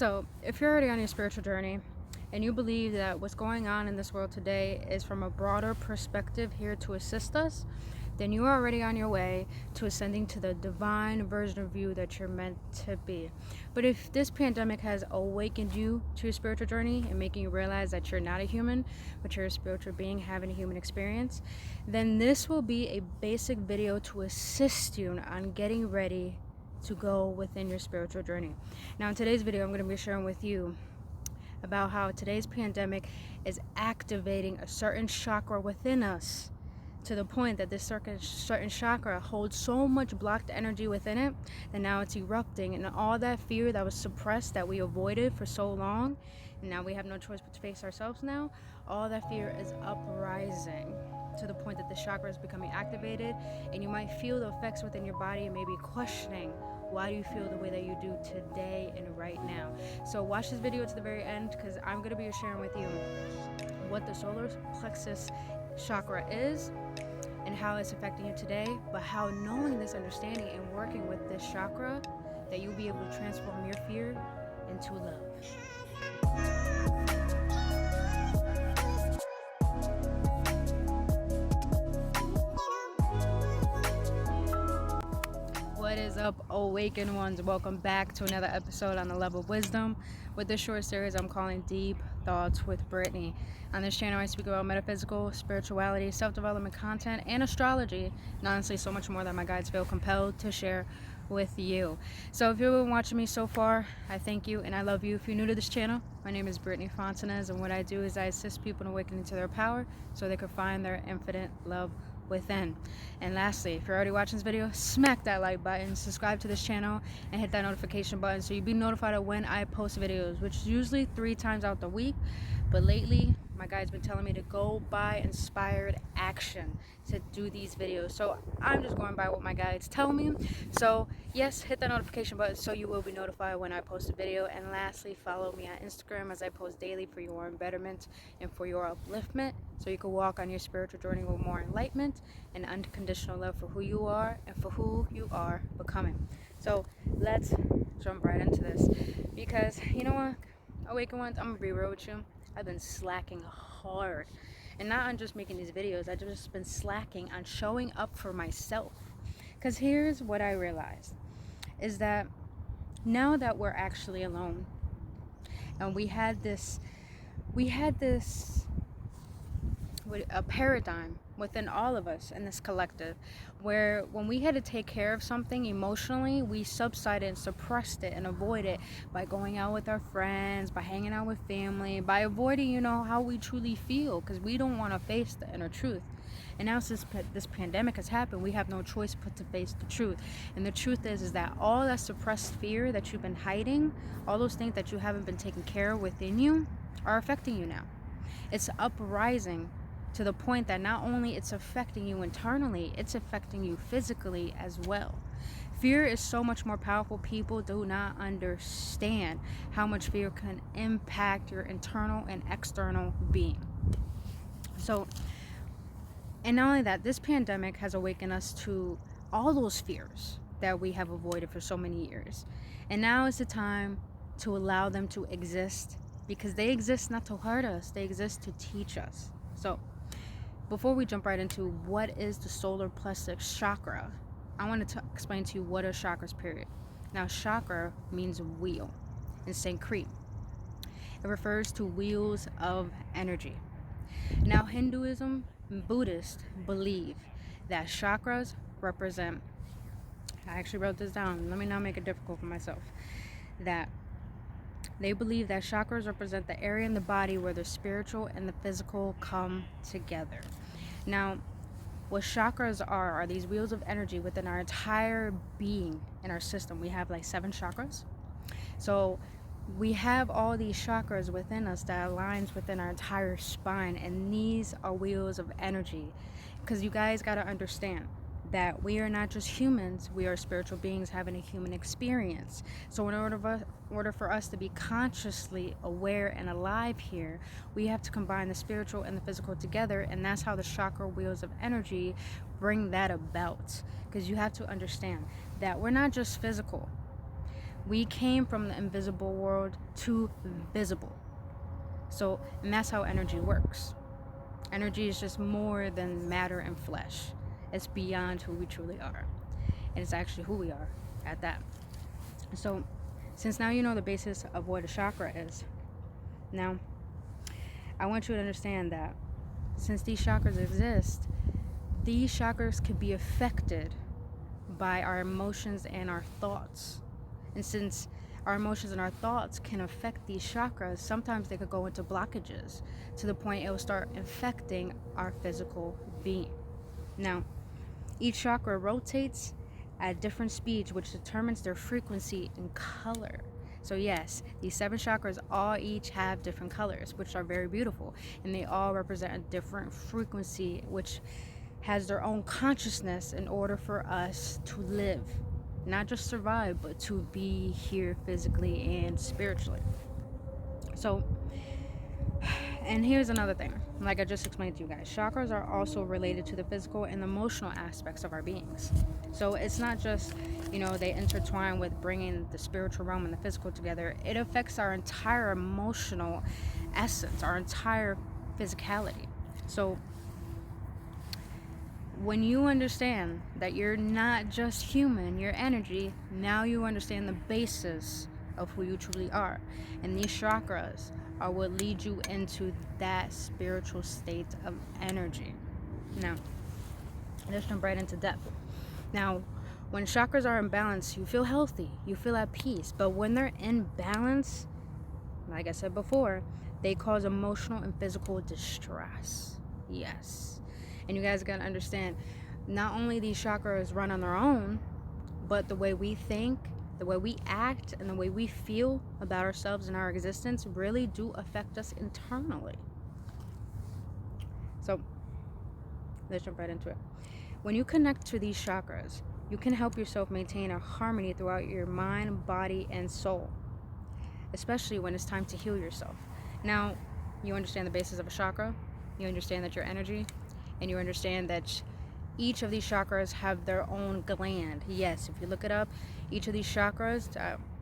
So, if you're already on your spiritual journey and you believe that what's going on in this world today is from a broader perspective here to assist us, then you are already on your way to ascending to the divine version of you that you're meant to be. But if this pandemic has awakened you to your spiritual journey and making you realize that you're not a human, but you're a spiritual being having a human experience, then this will be a basic video to assist you on getting ready to go within your spiritual journey. Now in today's video, I'm going to be sharing with you about how today's pandemic is activating a certain chakra within us, to the point that this certain chakra holds so much blocked energy within it that now it's erupting, and all that fear that was suppressed, that we avoided for so long, and now we have no choice but to face ourselves now, all that fear is uprising to the point that the chakra is becoming activated, and you might feel the effects within your body and maybe questioning, why do you feel the way that you do today and right now? So watch this video to the very end, because I'm going to be sharing with you what the solar plexus chakra is and how it's affecting you today, but how knowing this understanding and working with this chakra, that you'll be able to transform your fear into love. What is up, awakened ones? Welcome back to another episode on the Level of Wisdom. With this short series, I'm calling Deep Thoughts with Brittany. On this channel, I speak about metaphysical, spirituality, self-development content, and astrology, and honestly, so much more that my guides feel compelled to share with you. So if you've been watching me so far, I thank you and I love you. If you're new to this channel, my name is Brittany Fontanez, and what I do is I assist people in awakening to their power so they can find their infinite love within. And lastly, if you're already watching this video, smack that like button, subscribe to this channel, and hit that notification button so you'll be notified of when I post videos, which is usually 3 times out the week. But lately, my guide's been telling me to go by inspired action to do these videos, so I'm just going by what my guides tell me. So yes, hit that notification button so you will be notified when I post a video. And lastly, follow me on Instagram, as I post daily for your betterment and for your upliftment, so you can walk on your spiritual journey with more enlightenment and unconditional love for who you are and for who you are becoming. So let's jump right into this, because you know what, awaken ones, I'm gonna be real with you. I've been slacking hard, and not on just making these videos. I've just been slacking on showing up for myself. Because here's what I realized, is that now that we're actually alone, and we had this a paradigm within all of us in this collective, where when we had to take care of something emotionally, we subsided and suppressed it and avoided it by going out with our friends, by hanging out with family, by avoiding, how we truly feel, because we don't want to face the inner truth. And now since this pandemic has happened, we have no choice but to face the truth. And the truth is that all that suppressed fear that you've been hiding, all those things that you haven't been taking care of within you, are affecting you now. It's uprising to the point that not only it's affecting you internally, it's affecting you physically as well. Fear is so much more powerful. People do not understand how much fear can impact your internal and external being. So, and not only that, this pandemic has awakened us to all those fears that we have avoided for so many years. And now is the time to allow them to exist, because they exist not to hurt us, they exist to teach us. So before we jump right into what is the solar plexus chakra, I want to explain to you what are chakras, period. Now, chakra means wheel in Sanskrit. It refers to wheels of energy. Now, Hinduism and Buddhists believe that chakras represent, I actually wrote this down, let me not make it difficult for myself, that they believe that chakras represent the area in the body where the spiritual and the physical come together. Now, what chakras are these wheels of energy within our entire being in our system. We have like 7 chakras. So we have all these chakras within us that aligns within our entire spine, and these are wheels of energy. Because you guys got to understand that we are not just humans, we are spiritual beings having a human experience. So in order for us to be consciously aware and alive here, we have to combine the spiritual and the physical together, and that's how the chakra wheels of energy bring that about. Because you have to understand that we're not just physical, We came from the invisible world to visible. So, and that's how energy works. Energy is just more than matter and flesh. It's beyond who we truly are. And it's actually who we are at that. So, since now you know the basis of what a chakra is, now I want you to understand that since these chakras exist, these chakras could be affected by our emotions and our thoughts. And since our emotions and our thoughts can affect these chakras, sometimes they could go into blockages to the point it will start infecting our physical being. Now, each chakra rotates at different speeds, which determines their frequency and color. So yes, these 7 chakras all each have different colors, which are very beautiful, and they all represent a different frequency, which has their own consciousness in order for us to live, not just survive, but to be here physically and spiritually. So, and here's another thing, like I just explained to you guys, chakras are also related to the physical and emotional aspects of our beings. So it's not just, they intertwine with bringing the spiritual realm and the physical together. It affects our entire emotional essence, our entire physicality. So when you understand that you're not just human, you're energy, now you understand the basis of who you truly are. And these chakras are what lead you into that spiritual state of energy. Now, let's jump right into depth. Now, when chakras are in balance, you feel healthy, you feel at peace. But when they're in balance, like I said before, they cause emotional and physical distress. Yes. And you guys gotta understand, not only these chakras run on their own, but the way we think, the way we act, and the way we feel about ourselves and our existence really do affect us internally. So let's jump right into it. When you connect to these chakras, you can help yourself maintain a harmony throughout your mind, body, and soul, especially when it's time to heal yourself. Now, you understand the basis of a chakra, you understand that you're energy, and you understand that each of these chakras have their own gland. Yes, if you look it up, each of these chakras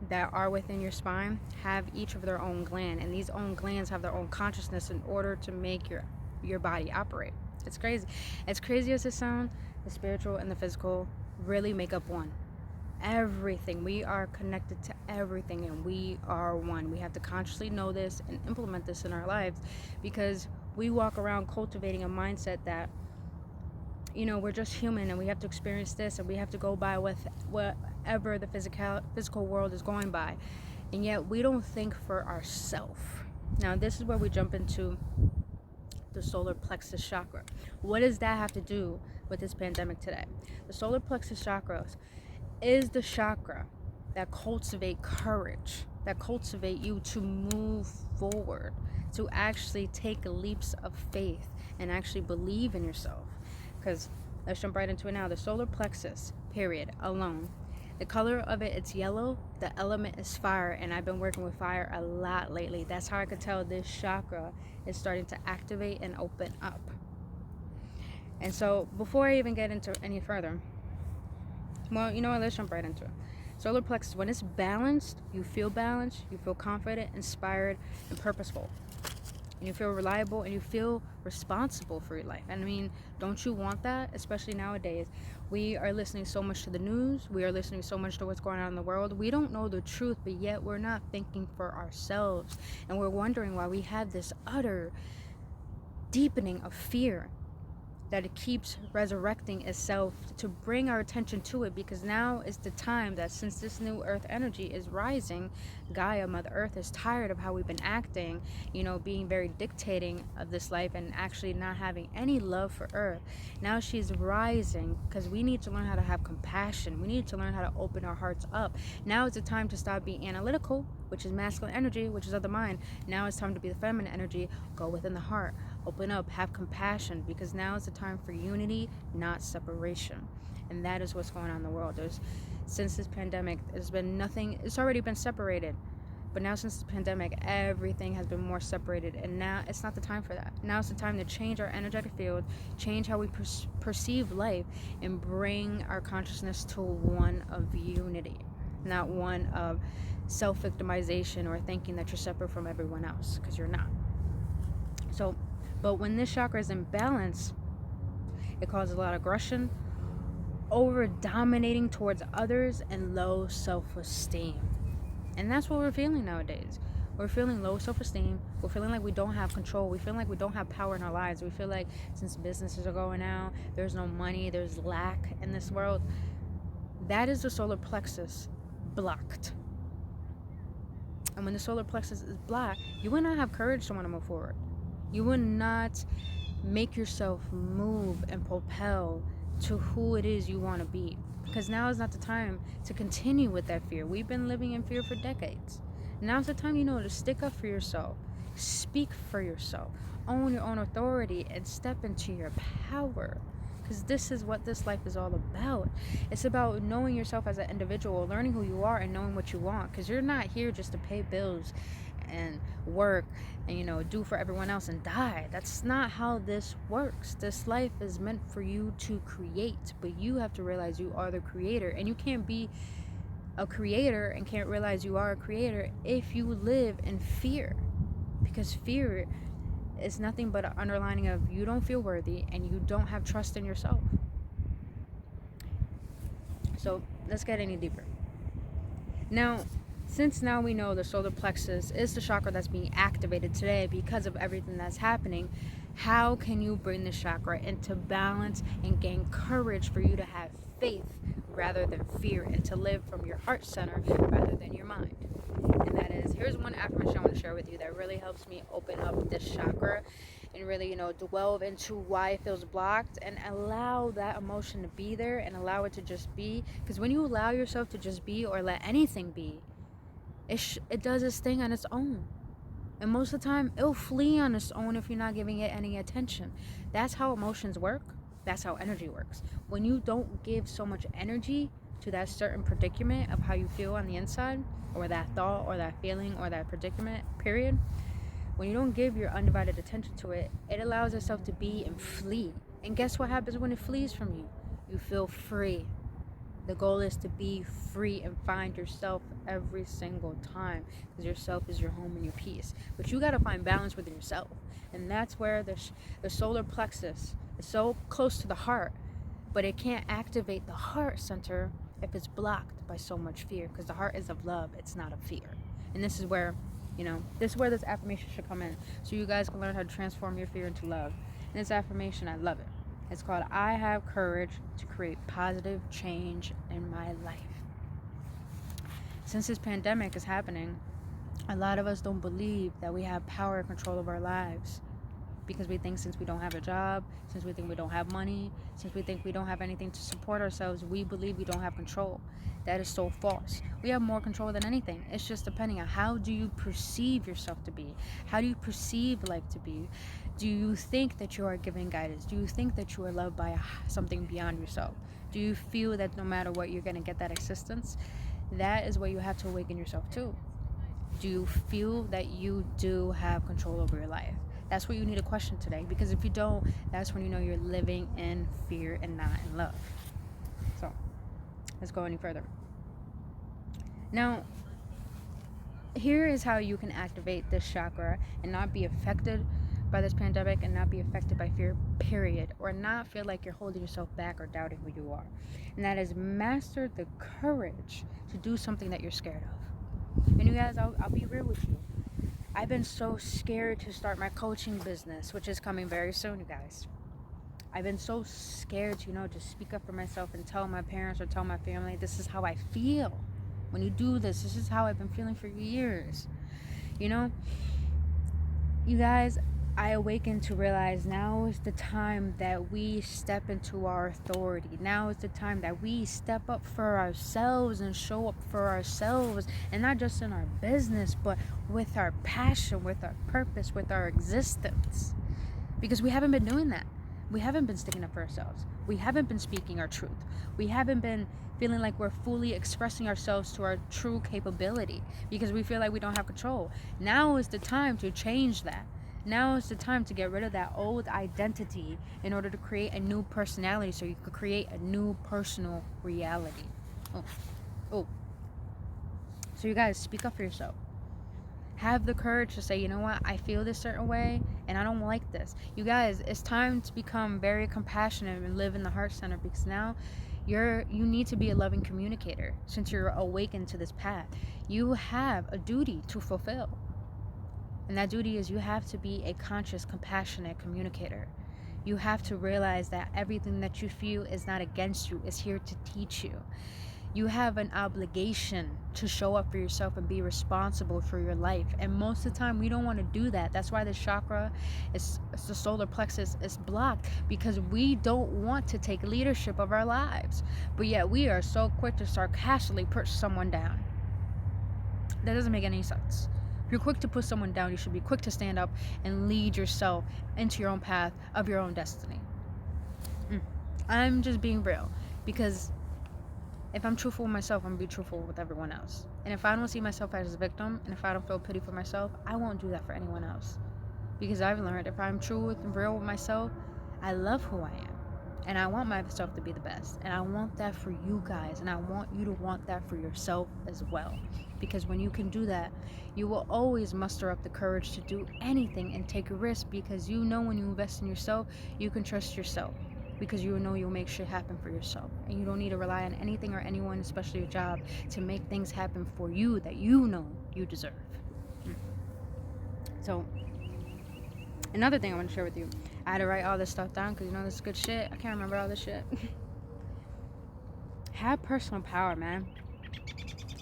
that are within your spine have each of their own gland, and these own glands have their own consciousness in order to make your body operate. It's crazy. As crazy as it sounds, the spiritual and the physical really make up one. Everything, we are connected to everything, and we are one. We have to consciously know this and implement this in our lives, because we walk around cultivating a mindset that we're just human and we have to experience this and we have to go by with whatever the physical world is going by, and yet we don't think for ourselves. Now this is where we jump into the solar plexus chakra. What does that have to do with this pandemic today? The solar plexus chakra is the chakra that cultivate courage, that cultivate you to move forward, to actually take leaps of faith and actually believe in yourself. Because let's jump right into it now. The solar plexus, period, alone. The color of it, it's yellow. The element is fire, and I've been working with fire a lot lately. That's how I could tell this chakra is starting to activate and open up. And so before I even get into any further, well, you know what, let's jump right into it. Solar plexus, when it's balanced, you feel confident, inspired, and purposeful. And you feel reliable, and you feel responsible for your life. And I mean, don't you want that? Especially nowadays. We are listening so much to the news. We are listening so much to what's going on in the world. We don't know the truth, but yet we're not thinking for ourselves. And we're wondering why we have this utter deepening of fear, that it keeps resurrecting itself to bring our attention to it, because now is the time that, since this new earth energy is rising, Gaia, Mother Earth, is tired of how we've been acting, being very dictating of this life and actually not having any love for earth. Now she's rising because we need to learn how to have compassion. We need to learn how to open our hearts up. Now is the time to stop being analytical, which is masculine energy, which is of the mind. Now it's time to be the feminine energy. Go within the heart, open up, have compassion, because now is the time for unity, not separation. And that is what's going on in the world. Since this pandemic, there's been nothing, it's already been separated, but now since the pandemic, everything has been more separated, and now it's not the time for that. Now it's the time to change our energetic field, change how we perceive life, and bring our consciousness to one of unity. not one of self-victimization or thinking that you're separate from everyone else, because you're not. So, but when this chakra is in balance, it causes a lot of aggression, over dominating towards others, and low self-esteem. And that's what we're feeling nowadays. We're feeling low self-esteem. We're feeling like we don't have control. We feel like we don't have power in our lives. We feel like since businesses are going out, there's no money, there's lack in this world. That is the solar plexus blocked. And when the solar plexus is blocked, you will not have courage to want to move forward. You will not make yourself move and propel to who it is you want to be. Because now is not the time to continue with that fear. We've been living in fear for decades. Now's the time, to stick up for yourself, speak for yourself, own your own authority, and step into your power. Because this is what this life is all about. It's about knowing yourself as an individual, learning who you are, and knowing what you want. Because you're not here just to pay bills and work and do for everyone else and die. That's not how this works. This life is meant for you to create, but you have to realize you are the creator, and you can't be a creator and can't realize you are a creator if you live in fear, because fear is nothing but an underlining of you don't feel worthy and you don't have trust in yourself. So let's get any deeper. Now, since now we know the solar plexus is the chakra that's being activated today because of everything that's happening, how can you bring the chakra into balance and gain courage for you to have faith rather than fear, and to live from your heart center rather than your mind? And that is, here's one affirmation I want to share with you that really helps me open up this chakra and really, delve into why it feels blocked and allow that emotion to be there and allow it to just be. Because when you allow yourself to just be, or let anything be, it does its thing on its own. And most of the time, it'll flee on its own if you're not giving it any attention. That's how emotions work. That's how energy works. When you don't give so much energy to that certain predicament of how you feel on the inside, or that thought, or that feeling, or that predicament, period, when you don't give your undivided attention to it, it allows itself to be and flee. And guess what happens when it flees from you? You feel free. The goal is to be free and find yourself every single time, because yourself is your home and your peace. But you got to find balance within yourself. And that's where the solar plexus is so close to the heart, but it can't activate the heart center if it's blocked by so much fear, because the heart is of love, it's not of fear. And this is where, this affirmation should come in, so you guys can learn how to transform your fear into love. And this affirmation, I love it. It's called, I have courage to create positive change in my life. Since this pandemic is happening, a lot of us don't believe that we have power and control of our lives, because we think since we don't have a job, since we think we don't have money, since we think we don't have anything to support ourselves, we believe we don't have control. That is so false. We have more control than anything. It's just depending on how do you perceive yourself to be? How do you perceive life to be? Do you think that you are given guidance? Do you think that you are loved by something beyond yourself? Do you feel that no matter what, you're going to get that assistance? That is what you have to awaken yourself to. Do you feel that you do have control over your life? That's what you need to question today, because if you don't, that's when you know you're living in fear and not in love. So let's go any further. Now, here is how you can activate this chakra and not be affected by this pandemic, and not be affected by fear, period, or not feel like you're holding yourself back or doubting who you are. And that is, master the courage to do something that you're scared of. And you guys, I'll be real with you. I've been so scared to start my coaching business, which is coming very soon, you guys. I've been so scared to, just speak up for myself and tell my parents or tell my family, this is how I feel. When you do this is how I've been feeling for years. You guys, I awakened to realize now is the time that we step into our authority. Now is the time that we step up for ourselves and show up for ourselves, and not just in our business, but with our passion, with our purpose, with our existence. Because we haven't been doing that. We haven't been sticking up for ourselves. We haven't been speaking our truth. We haven't been feeling like we're fully expressing ourselves to our true capability, because we feel like we don't have control. Now is the time to change that. Now is the time to get rid of that old identity in order to create a new personality, so you could create a new personal reality. Oh. So you guys, speak up for yourself. Have the courage to say, you know what, I feel this certain way and I don't like this. You guys, it's time to become very compassionate and live in the heart center, because now you need to be a loving communicator. Since you're awakened to this path, you have a duty to fulfill. And that duty is, you have to be a conscious, compassionate communicator. You have to realize that everything that you feel is not against you, it's here to teach you. You have an obligation to show up for yourself and be responsible for your life. And most of the time, we don't want to do that. That's why the chakra, it's the solar plexus, is blocked, because we don't want to take leadership of our lives. But yet, we are so quick to sarcastically push someone down. That doesn't make any sense. If you're quick to put someone down, you should be quick to stand up and lead yourself into your own path of your own destiny. I'm just being real, because if I'm truthful with myself, I'm going to be truthful with everyone else. And if I don't see myself as a victim, and if I don't feel pity for myself, I won't do that for anyone else. Because I've learned, if I'm true and real with myself, I love who I am. And I want myself to be the best. And I want that for you guys. And I want you to want that for yourself as well. Because when you can do that, you will always muster up the courage to do anything and take a risk. Because you know, when you invest in yourself, you can trust yourself. Because you know you'll make shit happen for yourself. And you don't need to rely on anything or anyone, especially your job, to make things happen for you that you know you deserve. So, another thing I want to share with you. I had to write all this stuff down because, you know, this is good shit. I can't remember all this shit. Have personal power, man.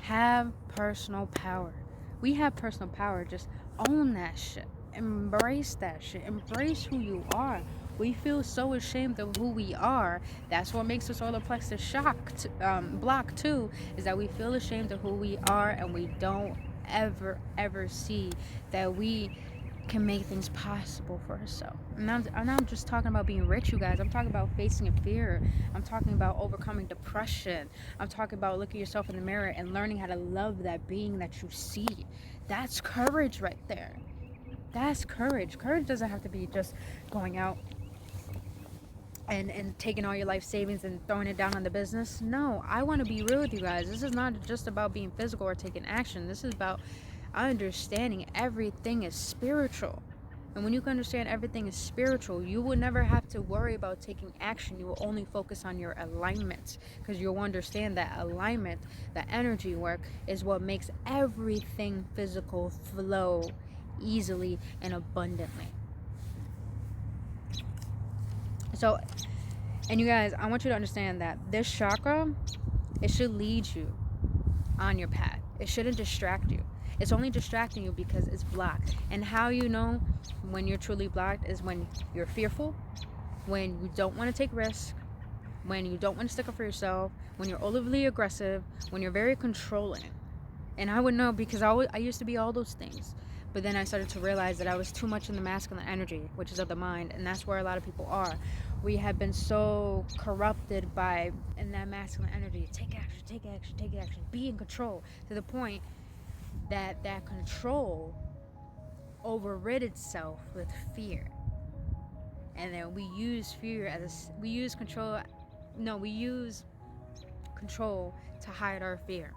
Have personal power. We have personal power. Just own that shit. Embrace that shit. Embrace who you are. We feel so ashamed of who we are. That's what makes the solar plexus block too, is that we feel ashamed of who we are, and we don't ever see that we can make things possible for ourselves. And I'm not just talking about being rich, you guys. I'm talking about facing a fear. I'm talking about overcoming depression. I'm talking about looking yourself in the mirror and learning how to love that being that you see. That's courage right there. That's courage. Courage doesn't have to be just going out and taking all your life savings and throwing it down on the business. No, I want to be real with you guys. This is not just about being physical or taking action. This is about understanding everything is spiritual. And when you can understand everything is spiritual, you will never have to worry about taking action. You will only focus on your alignment, because you'll understand that alignment, that energy work, is what makes everything physical flow easily and abundantly. So, and you guys, I want you to understand that this chakra, it should lead you on your path. It shouldn't distract you. It's only distracting you because it's blocked. And how you know when you're truly blocked is when you're fearful, when you don't want to take risks, when you don't want to stick up for yourself, when you're overly aggressive, when you're very controlling. And I would know, because I used to be all those things. But then I started to realize that I was too much in the masculine energy, which is of the mind. And that's where a lot of people are. We have been so corrupted in that masculine energy. Take action, take action, take action. Be in control, to the point that control overrid itself with fear. And then we use control to hide our fear,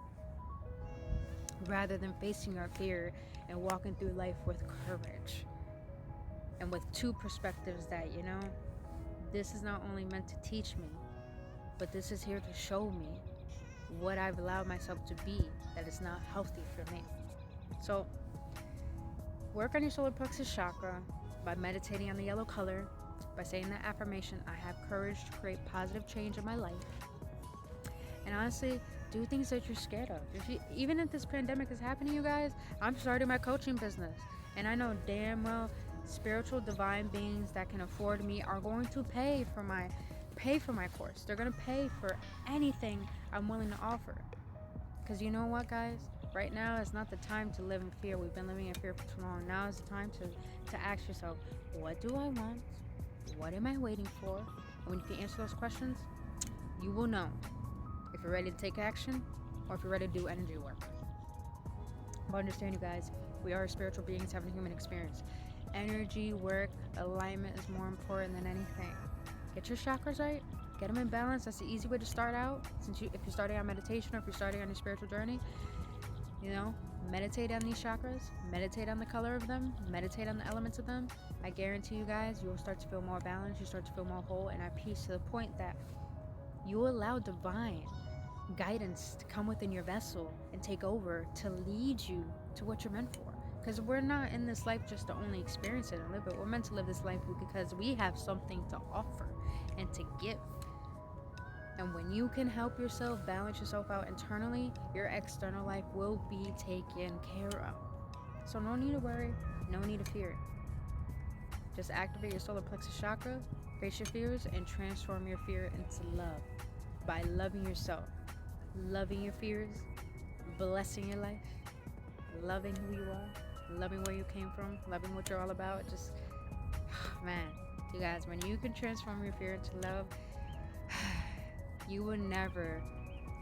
rather than facing our fear and walking through life with courage and with two perspectives, that, you know, this is not only meant to teach me, but this is here to show me what I've allowed myself to be that is not healthy for me. So work on your solar plexus chakra by meditating on the yellow color, by saying that affirmation, I have courage to create positive change in my life. And honestly, do things that you're scared of. Even if this pandemic is happening, you guys, I'm starting my coaching business. And I know damn well spiritual divine beings that can afford me are going to pay for my course. They're going to pay for anything I'm willing to offer. Because you know what, guys? Right now is not the time to live in fear. We've been living in fear for too long. Now is the time to ask yourself, what do I want? What am I waiting for? And when you can answer those questions, you will know if you're ready to take action or if you're ready to do energy work. But understand, you guys, we are spiritual beings having a human experience. Energy work, alignment is more important than anything. Get your chakras right. Get them in balance. That's the easy way to start out. If you're starting on meditation or if you're starting on your spiritual journey, You know, meditate on these chakras, meditate on the color of them, meditate on the elements of them. I guarantee you guys, you will start to feel more balanced, you start to feel more whole and at peace, to the point that you allow divine guidance to come within your vessel and take over to lead you to what you're meant for. Because we're not in this life just to only experience it and live it. We're meant to live this life because we have something to offer and to give. And when you can help yourself balance yourself out internally, your external life will be taken care of. So no need to worry, no need to fear. Just activate your solar plexus chakra, face your fears, and transform your fear into love by loving yourself, loving your fears, blessing your life, loving who you are, loving where you came from, loving what you're all about. Just, man, you guys, when you can transform your fear into love, you will never,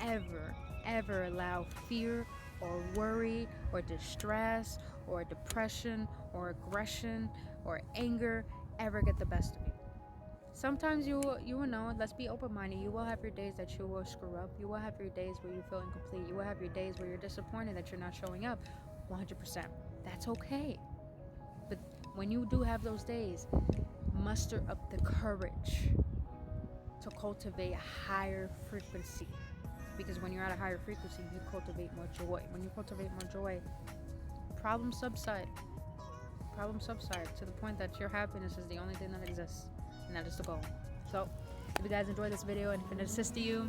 ever, ever allow fear or worry or distress or depression or aggression or anger ever get the best of you. Sometimes you will know, let's be open-minded, you will have your days that you will screw up. You will have your days where you feel incomplete. You will have your days where you're disappointed that you're not showing up 100%. That's okay. But when you do have those days, muster up the courage to cultivate a higher frequency. Because when you're at a higher frequency, you cultivate more joy. When you cultivate more joy, problems subside. Problems subside to the point that your happiness is the only thing that exists. And that is the goal. So, if you guys enjoyed this video and if it assisted you,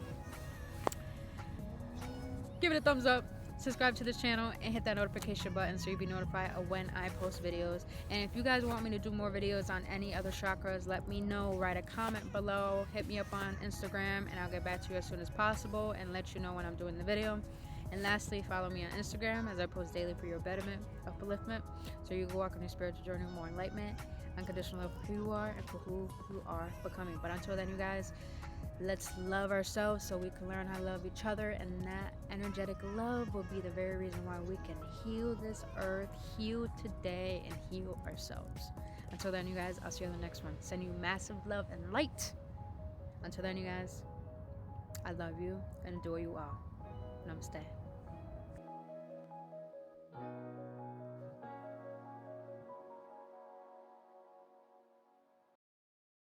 give it a thumbs up, subscribe to this channel, and hit that notification button so you'll be notified of when I post videos. And if you guys want me to do more videos on any other chakras, let me know. Write a comment below, hit me up on Instagram, and I'll get back to you as soon as possible and let you know when I'm doing the video. And lastly, follow me on Instagram as I post daily for your betterment, upliftment, so you can walk on your spiritual journey with more enlightenment, unconditional love for who you are and for who you are becoming. But until then, you guys, let's love ourselves so we can learn how to love each other, and that energetic love will be the very reason why we can heal this earth, heal today, and heal ourselves. Until then, you guys, I'll see you on the next one. Send you massive love and light. Until then, you guys, I love you and adore you all. Namaste.